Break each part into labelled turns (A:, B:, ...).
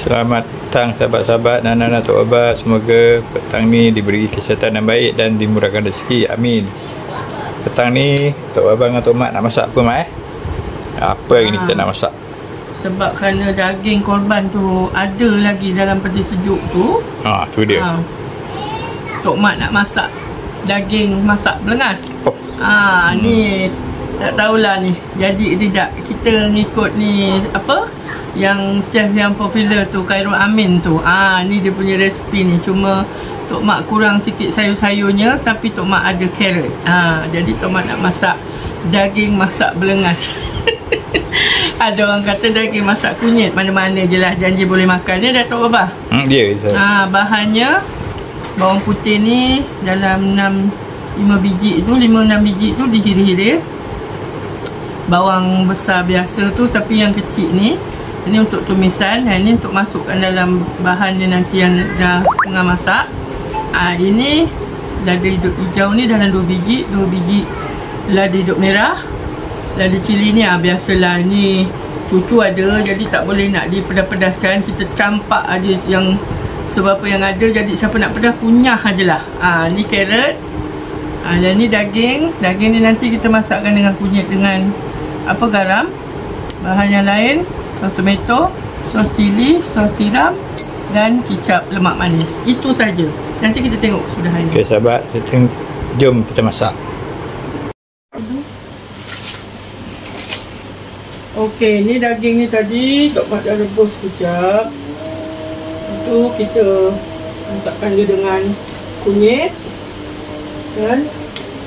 A: Selamat petang sahabat-sahabat dan anak-anak Tok Baba. Semoga petang ni diberi kesihatan yang baik dan dimurahkan rezeki. Amin. Petang ni Tok Baba dengan Tok Mat nak masak apa, Mat? Apa hari ni kita nak masak?
B: Sebab kerana daging korban tu ada lagi dalam peti sejuk tu.
A: Tu dia.
B: Tok Mat nak masak daging masak belengas. Ni tak tahulah ni jadi tidak. Kita ngikut ni apa? Yang chef yang popular tu, Khairul Amin tu. Ni dia punya resipi ni. Cuma Tok Mat kurang sikit sayur-sayurnya, tapi Tok Mat ada carrot. Jadi Tok Mat nak masak daging masak belengas. Ada orang kata daging masak kunyit, mana-mana je lah, janji boleh makan. Ni dah Tok Baba.
A: Dia.
B: Bahannya bawang putih ni dalam 5 biji tu, 5-6 biji tu dihira-hira. Bawang besar biasa tu, tapi yang kecil ni, ini untuk tumisan, ini untuk masukkan dalam bahan dia nanti yang dah tengah masak. Ini lada hidup hijau ni dalam 2 biji, 2 biji lada hidup merah. Lada cili ni biasalah, ni cucu ada, jadi tak boleh nak dipedas-pedaskan. Kita campak aja yang seberapa yang ada, jadi siapa nak pedas kunyah ajalah. Ni carrot. Dan ni daging. Daging ni nanti kita masakkan dengan kunyit, dengan garam. Bahan yang lain, sos tomato, sos cili, sos tiram dan kicap lemak manis. Itu saja. Nanti kita tengok sudahannya.
A: Okey sahabat, jom kita masak.
B: Okey, ni daging ni tadi Tok Mat dah rebus sekejap. Itu kita masakkan dia dengan kunyit dan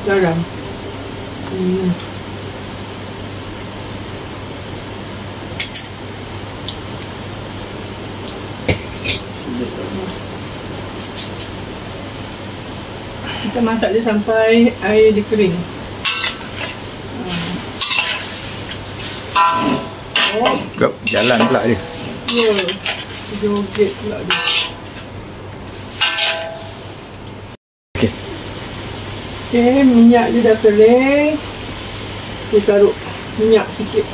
B: garam. Kita masak dia sampai air dia kering.
A: Jalan pula dia.
B: Ya, joget pula dia. Okey, minyak dia dah kering. Kita taruh minyak sikit.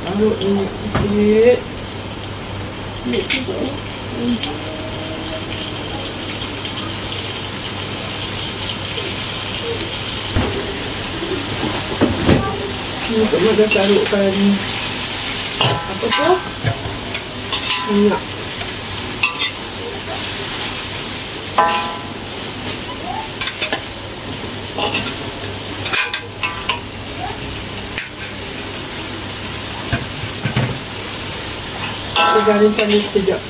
B: Taruh minyak sikit. Ni Tok Mat dah taruhkan minyak. Kita garingkan dia sekejap.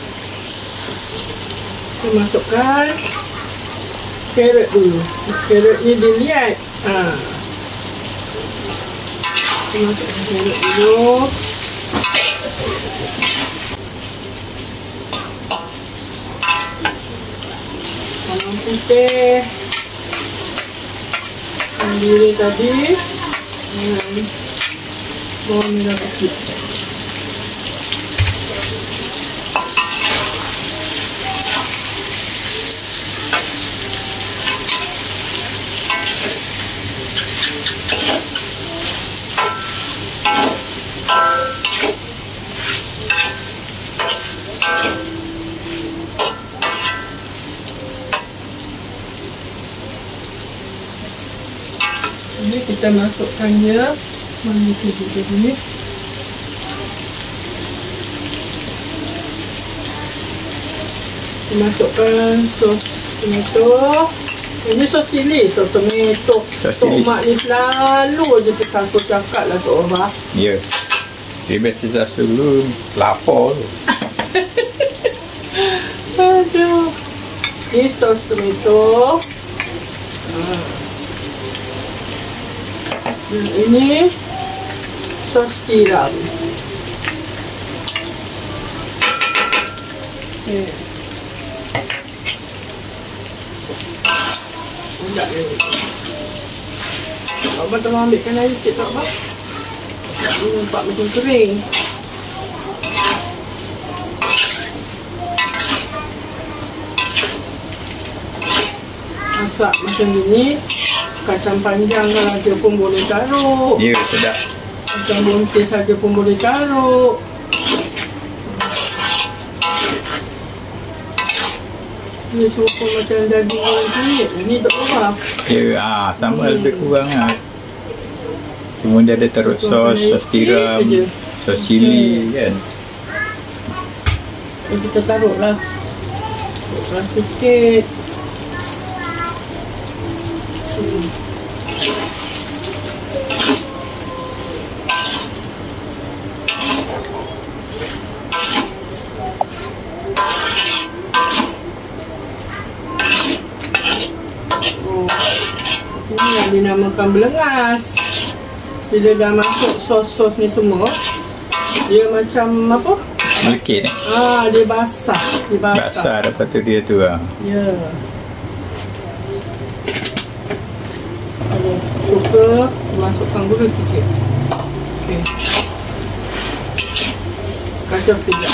B: Kita masukkan carrot dulu. Carrot ni dilihat. Kita masukkan carrot dulu. Bawang putih, sendiri tadi, dengan bawang merah kecil. Ini kita masukkan dia. Mana kita ni? Kita masukkan sos tomato. Ini sos cili, sos tomato. Tok Mat ni selalu je tersasul cakap lah Tok Baba.
A: Ya. Dia biasa tersasul dulu. Lapar tu.
B: Aduh. Ni sos tomato. Ini sos tiram. Sekejap ni. Abang tolong ambilkan air sikit tak, Abang? Ni nampak macam kering. Masak macam ni, kacang panjang kalau ada pun boleh taruh.
A: Ya, sedap.
B: Macam boncis saja pun boleh taruh. Ni serupa macam daging orang kulit. Ni tak apa.
A: Ya, sama lebih kurang lah. Cuma dia ada taruh sos tiram, sos cili kan.
B: Kita taruh lah. Rasa sikit. Ini yang dinamakan belengas. Bila dah masuk sos-sos ni semua, dia macam apa?
A: Melekit ni.
B: Dia basah. Dia
A: Basah lepas tu dia tu lah.
B: Ya. Kalau suka, masukkan gula sikit. Okey. Kacau sekejap.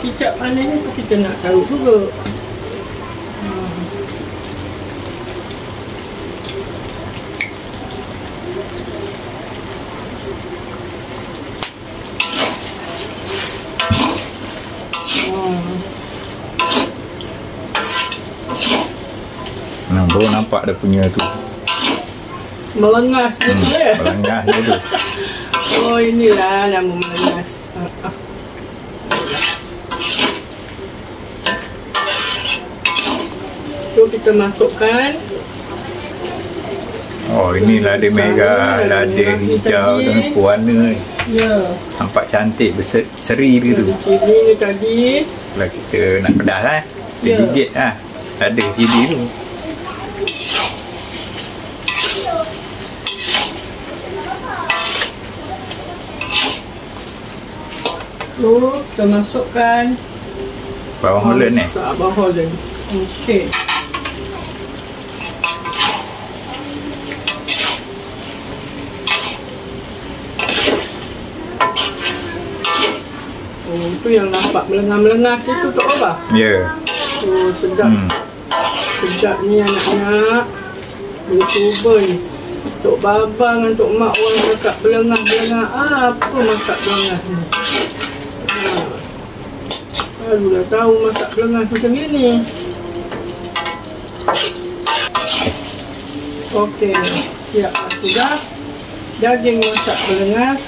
B: Kicap panas ni pun kita nak taruh juga.
A: Baru nampak dia punya tu.
B: Melengas dia tu ya?
A: Melengas dia tu.
B: Oh, inilah nama melengas. Tu kita masukkan.
A: Oh, ini lada merah, lada hijau dengan warna.
B: Ya.
A: Nampak cantik berseri dia tu.
B: Cili ni tadi.
A: Kalau kita nak pedas kita gigit lada cili tu.
B: Tu kita masukkan
A: Bawang Holland ni.
B: Bawang Holland. Okey. Tu yang nampak melengah-melengah tu tak apa?
A: Ya.
B: Oh, sedap. Sedap ni anak-anak. Boleh cuba ni. Tok Baba dengan Tok Mak orang cakap belengah-belengah. Apa masak belengah ni? Baru dah tahu masak belengah macam ni. Okey. Siap sudah. Daging masak belengas.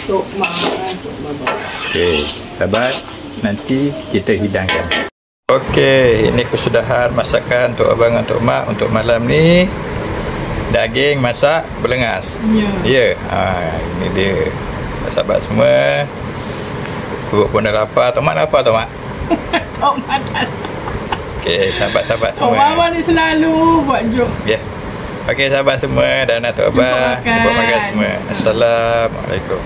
B: Tok Mak dan Tok Baba.
A: Okey, sahabat, nanti kita hidangkan. Okey, ini kesudahan masakan Tok Abang dan Tok Mak untuk malam ni. Daging masak belengas. Ya. Ini dia. Sahabat semua. Perut pun dah lapar. Tok Mak lapar, Tok Mak?
B: Tok Mak dah.
A: Okey, sahabat-sahabat semua.
B: Tok Baba ni selalu buat joke.
A: Ya. Okey, sahabat semua dan Tok Abang. Jumpa makan semua. Assalamualaikum.